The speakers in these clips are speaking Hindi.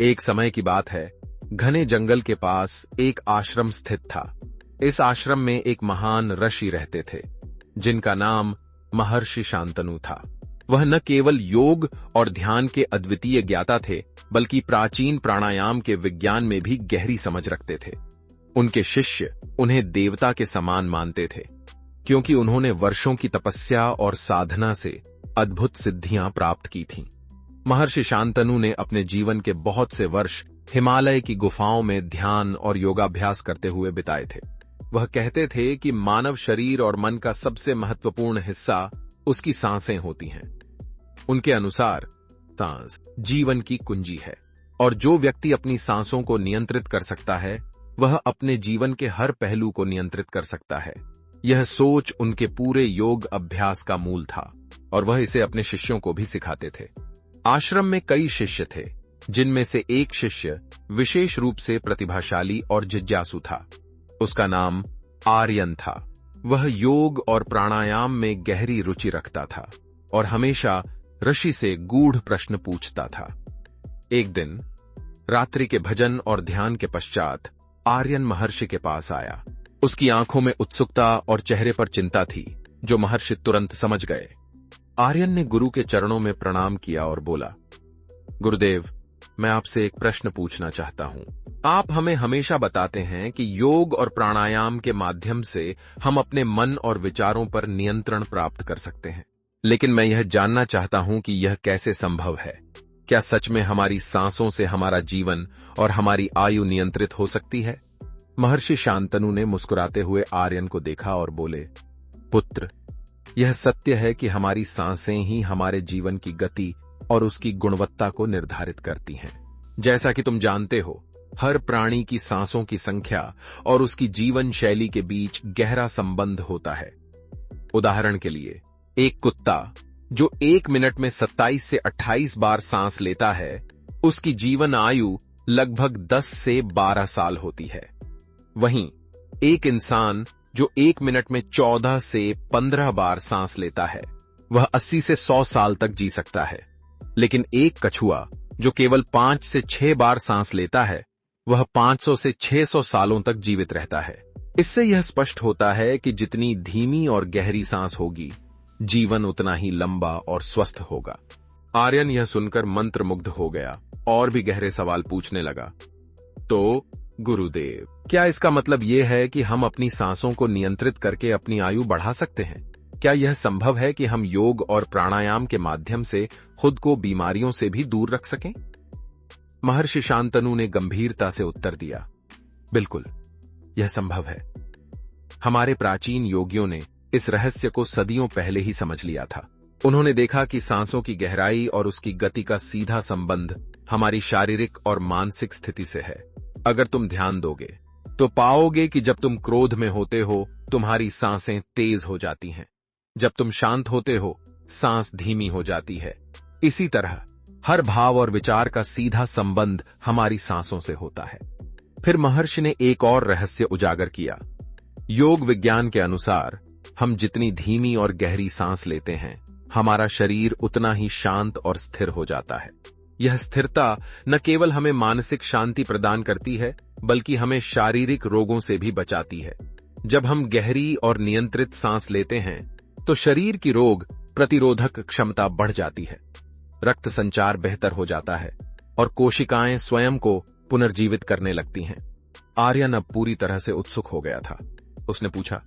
एक समय की बात है, घने जंगल के पास एक आश्रम स्थित था। इस आश्रम में एक महान ऋषि रहते थे, जिनका नाम महर्षि शांतनु था। वह न केवल योग और ध्यान के अद्वितीय ज्ञाता थे, बल्कि प्राचीन प्राणायाम के विज्ञान में भी गहरी समझ रखते थे। उनके शिष्य उन्हें देवता के समान मानते थे, क्योंकि उन्होंने वर्षों की तपस्या और साधना से अद्भुत सिद्धियां प्राप्त की थीं। महर्षि शांतनु ने अपने जीवन के बहुत से वर्ष हिमालय की गुफाओं में ध्यान और योगाभ्यास करते हुए बिताए थे। वह कहते थे कि मानव शरीर और मन का सबसे महत्वपूर्ण हिस्सा उसकी सांसें होती हैं। उनके अनुसार सांस जीवन की कुंजी है, और जो व्यक्ति अपनी सांसों को नियंत्रित कर सकता है, वह अपने जीवन के हर पहलू को नियंत्रित कर सकता है। यह सोच उनके पूरे योग अभ्यास का मूल था, और वह इसे अपने शिष्यों को भी सिखाते थे। आश्रम में कई शिष्य थे, जिनमें से एक शिष्य विशेष रूप से प्रतिभाशाली और जिज्ञासु था। उसका नाम आर्यन था। वह योग और प्राणायाम में गहरी रुचि रखता था और हमेशा ऋषि से गूढ़ प्रश्न पूछता था। एक दिन रात्रि के भजन और ध्यान के पश्चात आर्यन महर्षि के पास आया। उसकी आंखों में उत्सुकता और चेहरे पर चिंता थी, जो महर्षि तुरंत समझ गए। आर्यन ने गुरु के चरणों में प्रणाम किया और बोला, गुरुदेव, मैं आपसे एक प्रश्न पूछना चाहता हूं। आप हमें हमेशा बताते हैं कि योग और प्राणायाम के माध्यम से हम अपने मन और विचारों पर नियंत्रण प्राप्त कर सकते हैं, लेकिन मैं यह जानना चाहता हूं कि यह कैसे संभव है। क्या सच में हमारी सांसों से हमारा जीवन और हमारी आयु नियंत्रित हो सकती है? महर्षि शांतनु ने मुस्कुराते हुए आर्यन को देखा और बोले, पुत्र, यह सत्य है कि हमारी सांसें ही हमारे जीवन की गति और उसकी गुणवत्ता को निर्धारित करती हैं। जैसा कि तुम जानते हो, हर प्राणी की सांसों की संख्या और उसकी जीवन शैली के बीच गहरा संबंध होता है। उदाहरण के लिए, एक कुत्ता जो 1 मिनट में 27 से 28 बार सांस लेता है, उसकी जीवन आयु लगभग 10 से 12 साल होती है। वहीं एक इंसान जो 1 मिनट में 14 से 15 बार सांस लेता है, वह 80 से 100 साल तक जी सकता है। लेकिन एक कछुआ जो केवल 5 से 6 बार सांस लेता है, वह 500 से 600 सालों तक जीवित रहता है। इससे यह स्पष्ट होता है कि जितनी धीमी और गहरी सांस होगी, जीवन उतना ही लंबा और स्वस्थ होगा। आर्यन यह सुनकर मंत्रमुग्ध हो गया और भी गहरे सवाल पूछने लगा। तो गुरुदेव, क्या इसका मतलब यह है कि हम अपनी सांसों को नियंत्रित करके अपनी आयु बढ़ा सकते हैं? क्या यह संभव है कि हम योग और प्राणायाम के माध्यम से खुद को बीमारियों से भी दूर रख सकें? महर्षि शांतनु ने गंभीरता से उत्तर दिया, बिल्कुल, यह संभव है। हमारे प्राचीन योगियों ने इस रहस्य को सदियों पहले ही समझ लिया था। उन्होंने देखा कि सांसों की गहराई और उसकी गति का सीधा संबंध हमारी शारीरिक और मानसिक स्थिति से है। अगर तुम ध्यान दोगे तो पाओगे कि जब तुम क्रोध में होते हो, तुम्हारी सांसें तेज हो जाती हैं। जब तुम शांत होते हो, सांस धीमी हो जाती है। इसी तरह हर भाव और विचार का सीधा संबंध हमारी सांसों से होता है। फिर महर्षि ने एक और रहस्य उजागर किया। योग विज्ञान के अनुसार हम जितनी धीमी और गहरी सांस लेते हैं, हमारा शरीर उतना ही शांत और स्थिर हो जाता है। यह स्थिरता न केवल हमें मानसिक शांति प्रदान करती है, बल्कि हमें शारीरिक रोगों से भी बचाती है। जब हम गहरी और नियंत्रित सांस लेते हैं, तो शरीर की रोग प्रतिरोधक क्षमता बढ़ जाती है, रक्त संचार बेहतर हो जाता है और कोशिकाएं स्वयं को पुनर्जीवित करने लगती हैं। आर्यन अब पूरी तरह से उत्सुक हो गया था। उसने पूछा,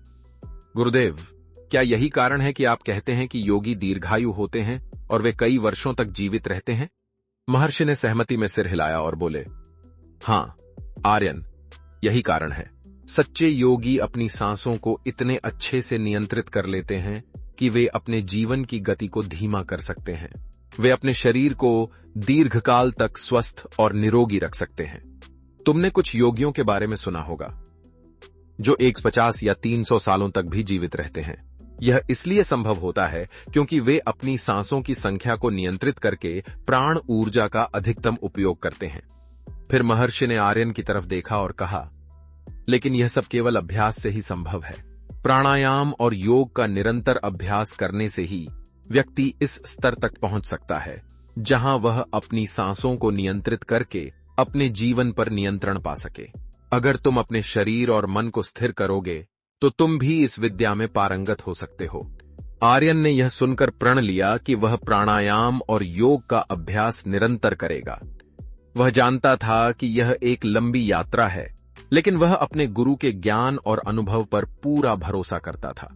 गुरुदेव, क्या यही कारण है कि आप कहते हैं कि योगी दीर्घायु होते हैं और वे कई वर्षों तक जीवित रहते हैं? महर्षि ने सहमति में सिर हिलाया और बोले, हाँ आर्यन, यही कारण है। सच्चे योगी अपनी सांसों को इतने अच्छे से नियंत्रित कर लेते हैं कि वे अपने जीवन की गति को धीमा कर सकते हैं। वे अपने शरीर को दीर्घकाल तक स्वस्थ और निरोगी रख सकते हैं। तुमने कुछ योगियों के बारे में सुना होगा जो 150 या 300 सालों तक भी जीवित रहते हैं। यह इसलिए संभव होता है क्योंकि वे अपनी सांसों की संख्या को नियंत्रित करके प्राण ऊर्जा का अधिकतम उपयोग करते हैं। फिर महर्षि ने आर्यन की तरफ देखा और कहा, लेकिन यह सब केवल अभ्यास से ही संभव है। प्राणायाम और योग का निरंतर अभ्यास करने से ही व्यक्ति इस स्तर तक पहुंच सकता है जहां वह अपनी सांसों को नियंत्रित करके अपने जीवन पर नियंत्रण पा सके। अगर तुम अपने शरीर और मन को स्थिर करोगे तो तुम भी इस विद्या में पारंगत हो सकते हो। आर्यन ने यह सुनकर प्रण लिया कि वह प्राणायाम और योग का अभ्यास निरंतर करेगा। वह जानता था कि यह एक लंबी यात्रा है, लेकिन वह अपने गुरु के ज्ञान और अनुभव पर पूरा भरोसा करता था।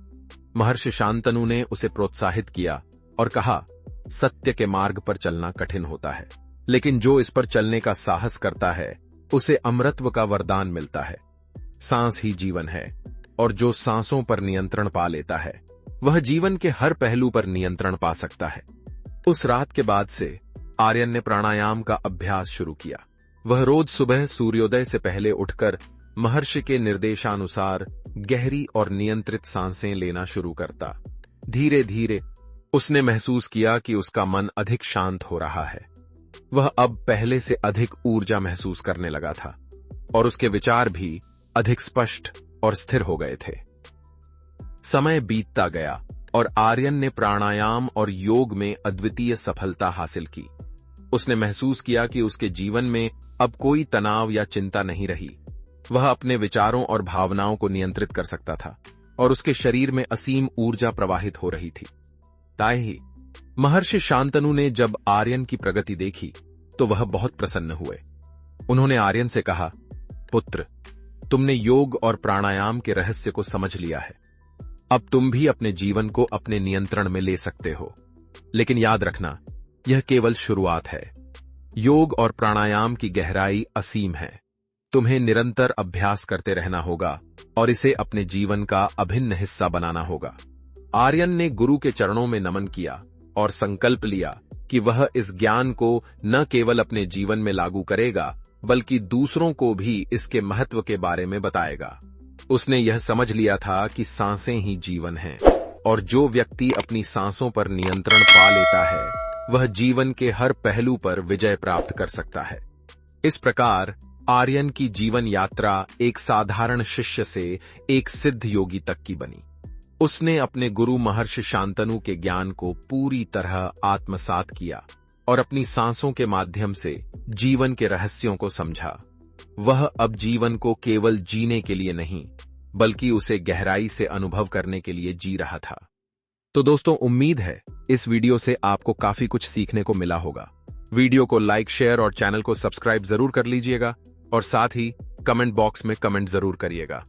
महर्षि शांतनु ने उसे प्रोत्साहित किया और कहा, सत्य के मार्ग पर चलना कठिन होता है, लेकिन जो इस पर चलने का साहस करता है उसे अमरत्व का वरदान मिलता है। सांस ही जीवन है, और जो सांसों पर नियंत्रण पा लेता है वह जीवन के हर पहलू पर नियंत्रण पा सकता है। उस रात के बाद से आर्यन ने प्राणायाम का अभ्यास शुरू किया। वह रोज सुबह सूर्योदय से पहले उठकर महर्षि के निर्देशानुसार गहरी और नियंत्रित सांसें लेना शुरू करता। धीरे धीरे उसने महसूस किया कि उसका मन अधिक शांत हो रहा है। वह अब पहले से अधिक ऊर्जा महसूस करने लगा था और उसके विचार भी अधिक स्पष्ट और स्थिर हो गए थे। समय बीतता गया और आर्यन ने प्राणायाम और योग में अद्वितीय सफलता हासिल की। उसने महसूस किया कि उसके जीवन में अब कोई तनाव या चिंता नहीं रही। वह अपने विचारों और भावनाओं को नियंत्रित कर सकता था और उसके शरीर में असीम ऊर्जा प्रवाहित हो रही थी। ताई ही महर्षि शांतनु ने जब आर्यन की प्रगति देखी तो वह बहुत प्रसन्न हुए। उन्होंने आर्यन से कहा, पुत्र, तुमने योग और प्राणायाम के रहस्य को समझ लिया है। अब तुम भी अपने जीवन को अपने नियंत्रण में ले सकते हो। लेकिन याद रखना, यह केवल शुरुआत है। योग और प्राणायाम की गहराई असीम है। तुम्हें निरंतर अभ्यास करते रहना होगा और इसे अपने जीवन का अभिन्न हिस्सा बनाना होगा। आर्यन ने गुरु के चरणों में नमन किया और संकल्प लिया कि वह इस ज्ञान को न केवल अपने जीवन में लागू करेगा, बल्कि दूसरों को भी इसके महत्व के बारे में बताएगा। उसने यह समझ लिया था कि सांसें ही जीवन हैं, और जो व्यक्ति अपनी सांसों पर नियंत्रण पा लेता है वह जीवन के हर पहलू पर विजय प्राप्त कर सकता है। इस प्रकार आर्यन की जीवन यात्रा एक साधारण शिष्य से एक सिद्ध योगी तक की बनी। उसने अपने गुरु महर्षि शांतनु के ज्ञान को पूरी तरह आत्मसात किया और अपनी सांसों के माध्यम से जीवन के रहस्यों को समझा। वह अब जीवन को केवल जीने के लिए नहीं, बल्कि उसे गहराई से अनुभव करने के लिए जी रहा था। तो दोस्तों, उम्मीद है इस वीडियो से आपको काफी कुछ सीखने को मिला होगा। वीडियो को लाइक, शेयर और चैनल को सब्सक्राइब जरूर कर लीजिएगा और साथ ही कमेंट बॉक्स में कमेंट जरूर करिएगा।